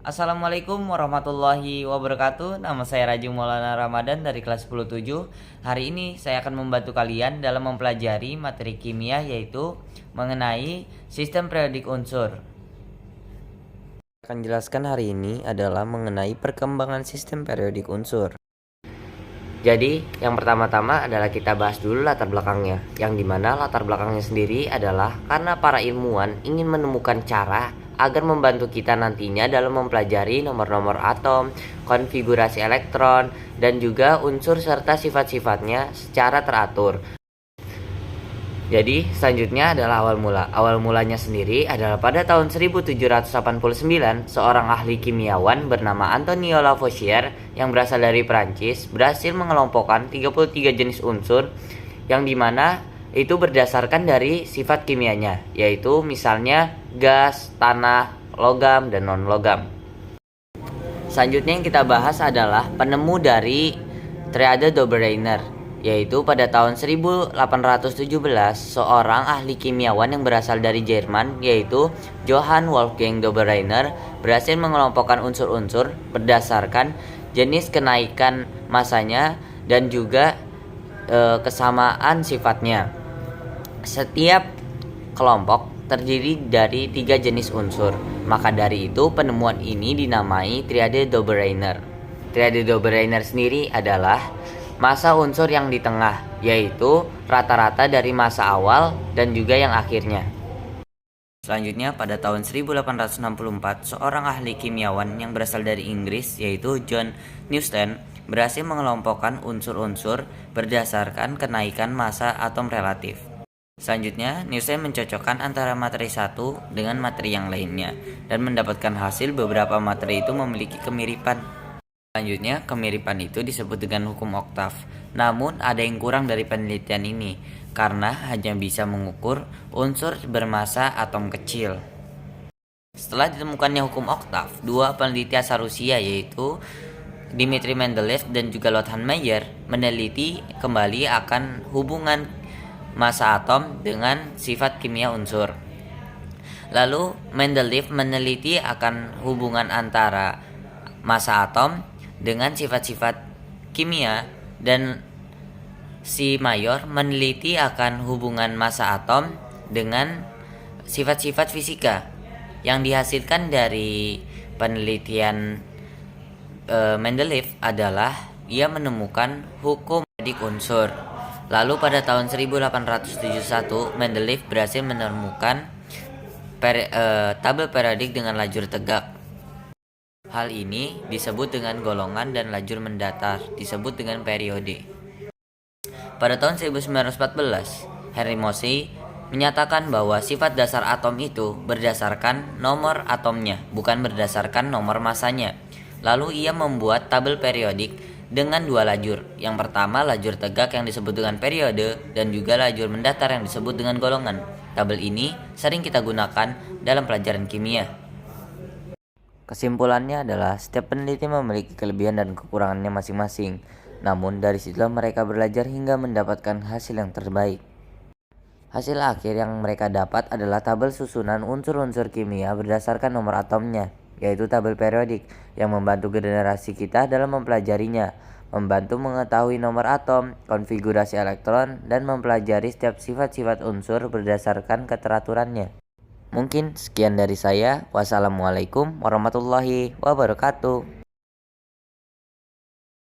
Assalamualaikum warahmatullahi wabarakatuh. Nama saya Raju Maulana Ramadan dari kelas 107. Hari ini saya akan membantu kalian dalam mempelajari materi kimia yaitu mengenai sistem periodik unsur. Akan jelaskan hari ini adalah mengenai perkembangan sistem periodik unsur. Jadi, yang pertama-tama adalah kita bahas dulu latar belakangnya. Yang dimana latar belakangnya sendiri adalah karena para ilmuwan ingin menemukan cara agar membantu kita nantinya dalam mempelajari nomor-nomor atom, konfigurasi elektron, dan juga unsur serta sifat-sifatnya secara teratur. Jadi selanjutnya adalah awal mula. Awal mulanya sendiri adalah pada tahun 1789, seorang ahli kimiawan bernama Antonio Lavoisier yang berasal dari Prancis berhasil mengelompokkan 33 jenis unsur yang dimana itu berdasarkan dari sifat kimianya, yaitu misalnya gas, tanah, logam, dan non-logam. Selanjutnya yang kita bahas adalah penemu dari triade Dobereiner, yaitu pada tahun 1817 seorang ahli kimiawan yang berasal dari Jerman yaitu Johann Wolfgang Dobereiner berhasil mengelompokkan unsur-unsur berdasarkan jenis kenaikan masanya dan juga kesamaan sifatnya. Setiap kelompok terdiri dari 3 jenis unsur, maka dari itu penemuan ini dinamai triade Dobereiner. Triade Dobereiner sendiri adalah massa unsur yang di tengah, yaitu rata-rata dari massa awal dan juga yang akhirnya. Selanjutnya pada tahun 1864, seorang ahli kimiawan yang berasal dari Inggris yaitu John Newton berhasil mengelompokkan unsur-unsur berdasarkan kenaikan massa atom relatif. Selanjutnya, Newton mencocokkan antara materi satu dengan materi yang lainnya dan mendapatkan hasil beberapa materi itu memiliki kemiripan. Selanjutnya, kemiripan itu disebut dengan hukum oktav. Namun, ada yang kurang dari penelitian ini karena hanya bisa mengukur unsur bermassa atom kecil. Setelah ditemukannya hukum oktav, dua peneliti asal Rusia yaitu Dmitri Mendeleev dan juga Lothar Meyer meneliti kembali akan hubungan massa atom dengan sifat kimia unsur. Lalu Mendeleev meneliti akan hubungan antara massa atom dengan sifat-sifat kimia dan si Mayor meneliti akan hubungan massa atom dengan sifat-sifat fisika. Yang dihasilkan dari penelitian Mendeleev adalah ia menemukan hukum periodik unsur. Lalu pada tahun 1871 Mendeleev berhasil menemukan tabel periodik dengan lajur tegak. Hal ini disebut dengan golongan dan lajur mendatar disebut dengan periode. Pada tahun 1914, Henry Moseley menyatakan bahwa sifat dasar atom itu berdasarkan nomor atomnya, bukan berdasarkan nomor masanya. Lalu ia membuat tabel periodik dengan 2 lajur. Yang pertama lajur tegak yang disebut dengan periode dan juga lajur mendatar yang disebut dengan golongan. Tabel ini sering kita gunakan dalam pelajaran kimia. Kesimpulannya adalah setiap peneliti memiliki kelebihan dan kekurangannya masing-masing. Namun dari situlah mereka belajar hingga mendapatkan hasil yang terbaik. Hasil akhir yang mereka dapat adalah tabel susunan unsur-unsur kimia berdasarkan nomor atomnya, yaitu tabel periodik yang membantu generasi kita dalam mempelajarinya, membantu mengetahui nomor atom, konfigurasi elektron, dan mempelajari setiap sifat-sifat unsur berdasarkan keteraturannya. Mungkin sekian dari saya. Wassalamualaikum warahmatullahi wabarakatuh.